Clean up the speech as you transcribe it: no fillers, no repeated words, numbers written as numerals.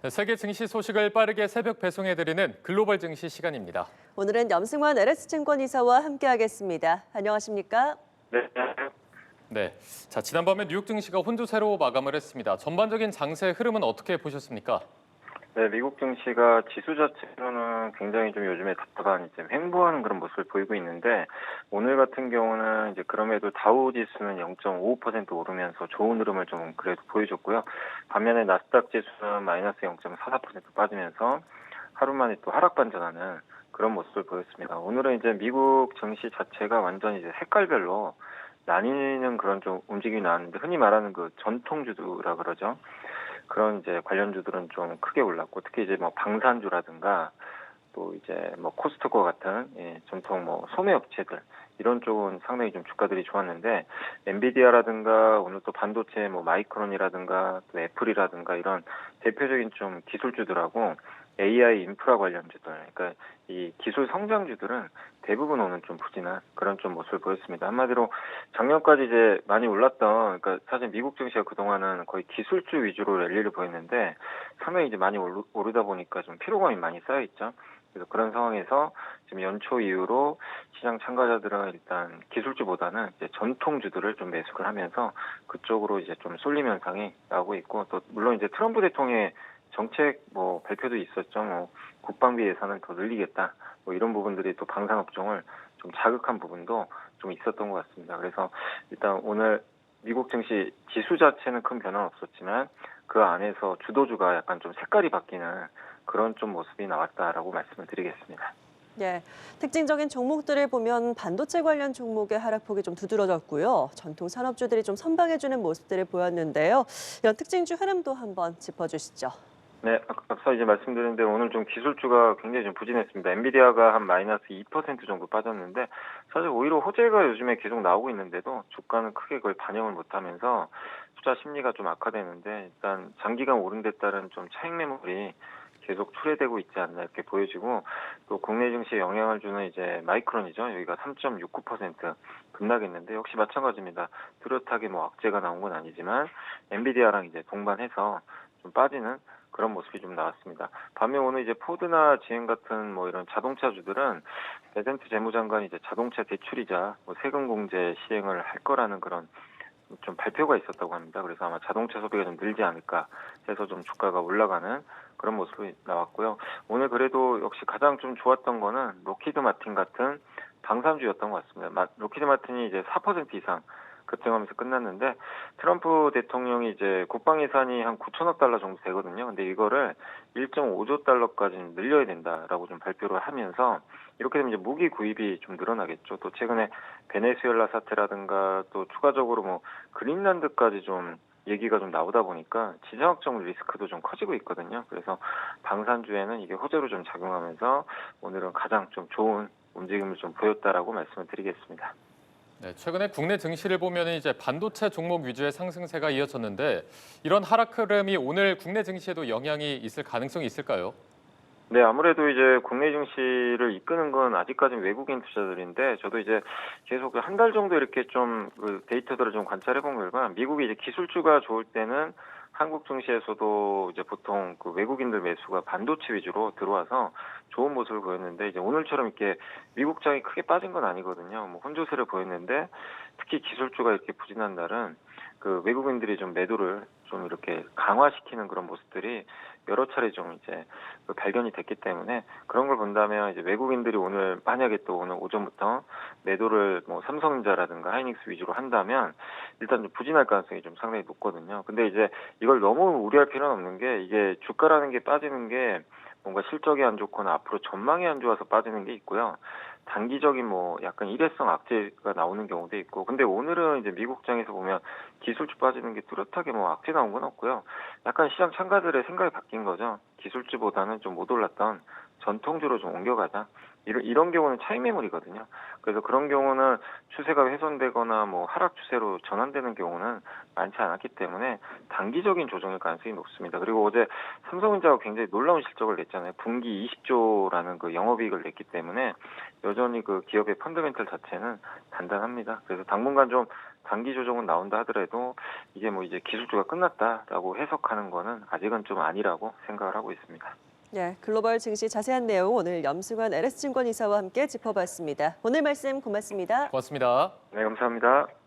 네, 세계 증시 소식을 빠르게 새벽 배송해드리는 글로벌 증시 시간입니다. 오늘은 염승환 LS증권 이사와 함께하겠습니다. 안녕하십니까? 네, 네, 자 지난밤에 뉴욕 증시가 혼조세로 마감을 했습니다. 전반적인 장세 흐름은 어떻게 보셨습니까? 네, 미국 증시가 지수 자체로는 굉장히 좀 요즘에 답답한 이제 횡보하는 그런 모습을 보이고 있는데 오늘 같은 경우는 이제 그럼에도 다우 지수는 0.55% 오르면서 좋은 흐름을 좀 그래도 보여줬고요. 반면에 나스닥 지수는 마이너스 0.44% 빠지면서 하루 만에 또 하락 반전하는 그런 모습을 보였습니다. 오늘은 이제 미국 증시 자체가 완전 이제 색깔별로 나뉘는 그런 좀 움직임이 나왔는데 흔히 말하는 그 전통주라 그러죠. 그런 이제 관련주들은 좀 크게 올랐고 특히 이제 뭐 방산주라든가 또 이제 뭐 코스트코 같은 전통 뭐 소매 업체들 이런 쪽은 상당히 좀 주가들이 좋았는데 엔비디아라든가 오늘 또 반도체 뭐 마이크론이라든가 또 애플이라든가 이런 대표적인 좀 기술주들하고 AI 인프라 관련주들 그러니까 이 기술 성장주들은 대부분 오늘 좀 부진한 그런 좀 모습을 보였습니다. 한마디로 작년까지 이제 많이 올랐던 그러니까 사실 미국 증시가 그동안은 거의 기술주 위주로 랠리를 보였는데 상당히 이제 많이 오르다 보니까 좀 피로감이 많이 쌓여 있죠. 그래서 그런 상황에서 지금 연초 이후로 시장 참가자들은 일단 기술주보다는 이제 전통주들을 좀 매수를 하면서 그쪽으로 이제 좀 쏠림 현상이 나오고 있고 또 물론 이제 트럼프 대통령의 정책 뭐 발표도 있었죠. 뭐 국방비 예산을 더 늘리겠다. 뭐 이런 부분들이 또 방산업종을 좀 자극한 부분도 좀 있었던 것 같습니다. 그래서 일단 오늘 미국 증시 지수 자체는 큰 변화는 없었지만 그 안에서 주도주가 약간 좀 색깔이 바뀌는 그런 좀 모습이 나왔다라고 말씀을 드리겠습니다. 예, 특징적인 종목들을 보면 반도체 관련 종목의 하락폭이 좀 두드러졌고요. 전통 산업주들이 좀 선방해주는 모습들을 보였는데요. 이런 특징주 흐름도 한번 짚어주시죠. 네, 앞서 이제 말씀드린 대로 오늘 좀 기술주가 굉장히 좀 부진했습니다. 엔비디아가 한 마이너스 2% 정도 빠졌는데 사실 오히려 호재가 요즘에 계속 나오고 있는데도 주가는 크게 그걸 반영을 못하면서 투자 심리가 좀 악화되는데 일단 장기간 오른 데 따른 좀 차익 매물이 계속 출회되고 있지 않나 이렇게 보여지고 또 국내 증시에 영향을 주는 이제 마이크론이죠. 여기가 3.69% 급락했는데 역시 마찬가지입니다. 뚜렷하게 뭐 악재가 나온 건 아니지만 엔비디아랑 이제 동반해서 좀 빠지는 그런 모습이 좀 나왔습니다. 반면 오늘 이제 포드나 GM 같은 뭐 이런 자동차주들은 베센트 재무장관이 이제 자동차 대출이자 뭐 세금 공제 시행을 할 거라는 그런 좀 발표가 있었다고 합니다. 그래서 아마 자동차 소비가 좀 늘지 않을까 해서 좀 주가가 올라가는 그런 모습이 나왔고요. 오늘 그래도 역시 가장 좀 좋았던 거는 로키드 마틴 같은 방산주였던 것 같습니다. 로키드 마틴이 이제 4% 이상 급등하면서 끝났는데 트럼프 대통령이 이제 국방 예산이 한 9천억 달러 정도 되거든요. 근데 이거를 1.5조 달러까지 늘려야 된다라고 좀 발표를 하면서 이렇게 되면 이제 무기 구입이 좀 늘어나겠죠. 또 최근에 베네수엘라 사태라든가 또 추가적으로 뭐 그린란드까지 좀 얘기가 좀 나오다 보니까 지정학적 리스크도 좀 커지고 있거든요. 그래서 방산주에는 이게 호재로 좀 작용하면서 오늘은 가장 좀 좋은 움직임을 좀 보였다라고 말씀을 드리겠습니다. 네, 최근에 국내 증시를 보면 이제 반도체 종목 위주의 상승세가 이어졌는데 이런 하락 흐름이 오늘 국내 증시에도 영향이 있을 가능성이 있을까요? 네, 아무래도 이제 국내 증시를 이끄는 건 아직까지는 외국인 투자들인데, 저도 이제 계속 한 달 정도 이렇게 좀 그 데이터들을 좀 관찰해 본 결과, 미국이 이제 기술주가 좋을 때는 한국 증시에서도 이제 보통 그 외국인들 매수가 반도체 위주로 들어와서 좋은 모습을 보였는데, 이제 오늘처럼 이렇게 미국장이 크게 빠진 건 아니거든요. 뭐 혼조세를 보였는데, 특히 기술주가 이렇게 부진한 날은 그 외국인들이 좀 매도를 좀 이렇게 강화시키는 그런 모습들이 여러 차례 좀 이제 그 발견이 됐기 때문에 그런 걸 본다면 이제 외국인들이 오늘 만약에 또 오늘 오전부터 매도를 뭐 삼성전자라든가 하이닉스 위주로 한다면 일단 좀 부진할 가능성이 좀 상당히 높거든요. 근데 이제 이걸 너무 우려할 필요는 없는 게 이게 주가라는 게 빠지는 게 뭔가 실적이 안 좋거나 앞으로 전망이 안 좋아서 빠지는 게 있고요. 단기적인 뭐 약간 일회성 악재가 나오는 경우도 있고 근데 오늘은 이제 미국장에서 보면 기술주 빠지는 게 뚜렷하게 뭐 악재 나온 건 없고요. 약간 시장 참가들의 생각이 바뀐 거죠. 기술주보다는 좀 못 올랐던 전통주로 좀 옮겨가자. 이런 경우는 차익 매물이거든요. 그래서 그런 경우는 추세가 훼손되거나 뭐 하락 추세로 전환되는 경우는 많지 않았기 때문에 단기적인 조정일 가능성이 높습니다. 그리고 어제 삼성전자가 굉장히 놀라운 실적을 냈잖아요. 분기 20조라는 그 영업이익을 냈기 때문에 여전히 그 기업의 펀더멘털 자체는 단단합니다. 그래서 당분간 좀 단기 조정은 나온다 하더라도 이게 뭐 이제 기술주가 끝났다라고 해석하는 거는 아직은 좀 아니라고 생각을 하고 있습니다. 네, 글로벌 증시 자세한 내용 오늘 염승환 LS증권 이사와 함께 짚어봤습니다. 오늘 말씀 고맙습니다. 고맙습니다. 네, 감사합니다.